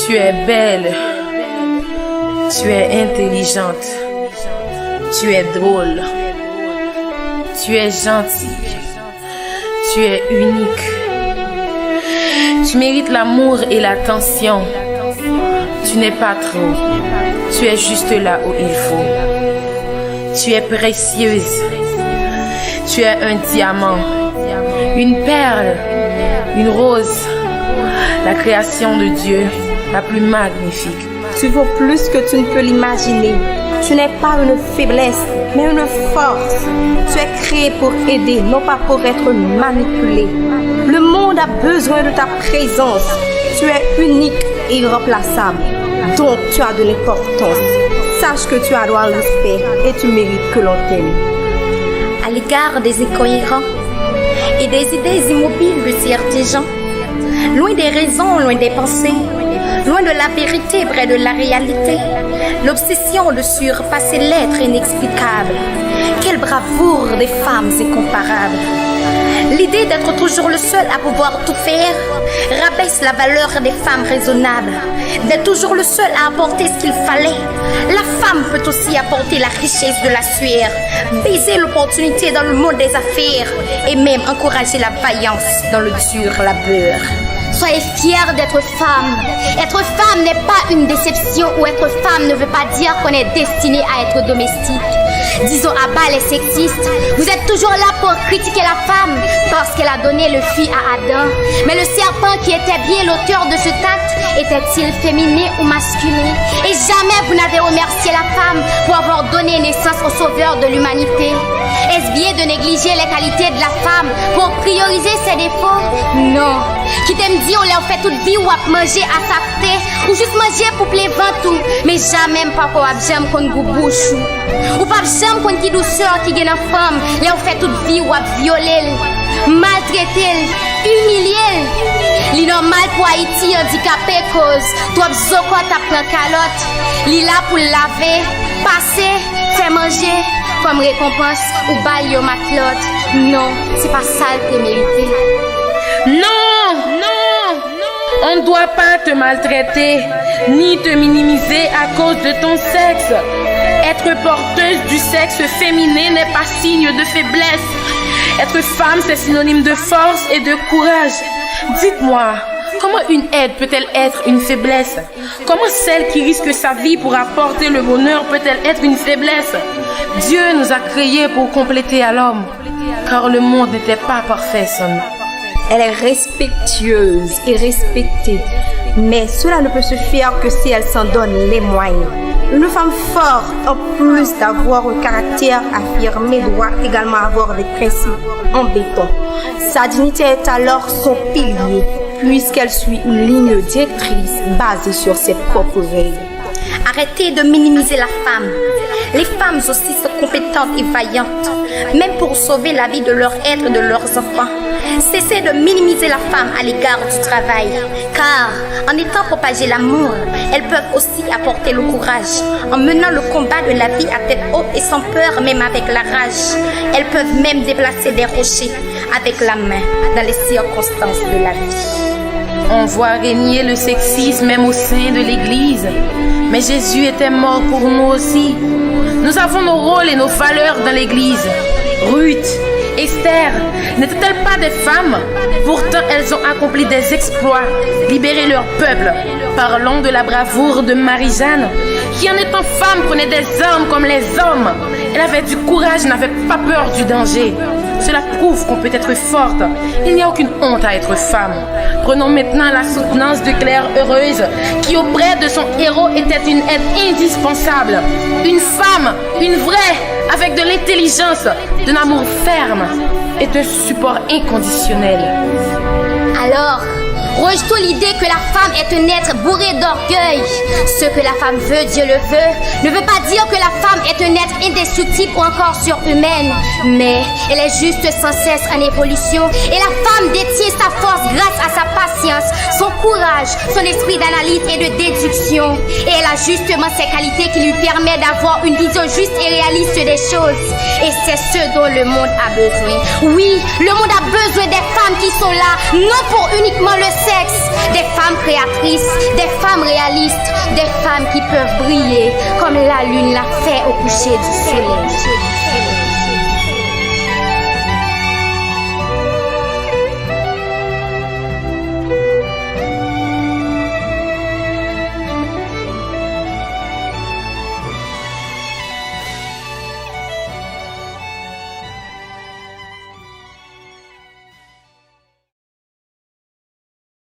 Tu es belle, tu es intelligente, tu es drôle, tu es gentille, tu es unique. Tu mérites l'amour et l'attention. Tu n'es pas trop, tu es juste là où il faut. Tu es précieuse, tu es un diamant, une perle, une rose, la création de Dieu la plus magnifique. Tu vaux plus que tu ne peux l'imaginer. Tu n'es pas une faiblesse, mais une force. Tu es créé pour aider, non pas pour être manipulé. Le monde a besoin de ta présence. Tu es unique et irremplaçable. Donc tu as de l'importance. Sache que tu as droit au respect et tu mérites que l'on t'aime. À l'égard des incohérents et des idées immobiles de certains gens, loin des raisons, loin des pensées, loin de la vérité, près de la réalité, l'obsession de surpasser l'être inexplicable. Quelle bravoure des femmes incomparables! L'idée d'être toujours le seul à pouvoir tout faire rabaisse la valeur des femmes raisonnables. D'être toujours le seul à apporter ce qu'il fallait. La femme peut aussi apporter la richesse de la sueur, baiser l'opportunité dans le monde des affaires et même encourager la vaillance dans le dur labeur. Soyez fiers d'être femme. Être femme n'est pas une déception ou être femme ne veut pas dire qu'on est destiné à être domestique. Disons à bas les sexistes. Vous êtes toujours là pour critiquer la femme parce qu'elle a donné le fruit à Adam. Mais le serpent qui était bien l'auteur de cet acte était-il féminin ou masculin? Et jamais vous n'avez remercié la femme pour avoir donné naissance au sauveur de l'humanité. Est-ce bien de négliger les qualités de la femme pour prioriser ses défauts? Non. Qui t'aime dire on l'a fait toute vie ou à manger à sa tête ou juste manger pour plein ventre, mais jamais pas pour j'aime qu'on goût bouche ou pas j'aime qu'on qui douceur qui gagne une femme l'a fait toute vie ou à violer, maltraiter, humilier. Li normal pour Haïti handicapé cause toi zoko ta prend calotte, li là pour laver, passer, faire manger comme récompense ou bail yo matlotte. Non, c'est pas ça que mérité. Non, non, on ne doit pas te maltraiter, ni te minimiser à cause de ton sexe. Être porteuse du sexe féminin n'est pas signe de faiblesse. Être femme, c'est synonyme de force et de courage. Dites-moi, comment une aide peut-elle être une faiblesse? Comment celle qui risque sa vie pour apporter le bonheur peut-elle être une faiblesse? Dieu nous a créés pour compléter à l'homme, car le monde n'était pas parfait sans nous. Elle est respectueuse et respectée, mais cela ne peut se faire que si elle s'en donne les moyens. Une femme forte, en plus d'avoir un caractère affirmé, doit également avoir des principes en béton. Sa dignité est alors son pilier, puisqu'elle suit une ligne directrice basée sur ses propres règles. Arrêtez de minimiser la femme. Les femmes aussi sont compétentes et vaillantes, même pour sauver la vie de leur être et de leurs enfants. Cessez de minimiser la femme à l'égard du travail, car en étant propagé l'amour, elles peuvent aussi apporter le courage. En menant le combat de la vie à tête haute et sans peur, même avec la rage, elles peuvent même déplacer des rochers avec la main dans les circonstances de la vie. On voit régner le sexisme même au sein de l'Église. Mais Jésus était mort pour nous aussi. Nous avons nos rôles et nos valeurs dans l'Église. Ruth, Esther, n'étaient-elles pas des femmes? Pourtant, elles ont accompli des exploits, libéré leur peuple. Parlons de la bravoure de Marie-Jeanne, qui en étant femme prenait des armes comme les hommes. Elle avait du courage, n'avait pas peur du danger. Cela prouve qu'on peut être forte. Il n'y a aucune honte à être femme. Prenons maintenant la soutenance de Claire Heureuse, qui auprès de son héros était une aide indispensable. Une femme, une vraie, avec de l'intelligence, d'un amour ferme et d'un support inconditionnel. Alors, rejetons l'idée que la femme est un être bourré d'orgueil. Ce que la femme veut, Dieu le veut, ne veut pas dire que la femme est un être indestructible ou encore surhumaine, mais elle est juste sans cesse en évolution et la femme détient sa force grâce à sa patience, son courage, son esprit d'analyse et de déduction. Et elle a justement ces qualités qui lui permettent d'avoir une vision juste et réaliste des choses. Et c'est ce dont le monde a besoin. Oui, le monde a besoin des femmes qui sont là, non pour uniquement le sexe, des femmes créatrices, des femmes réalistes, des femmes qui peuvent briller comme la lune l'a fait au coucher du soleil.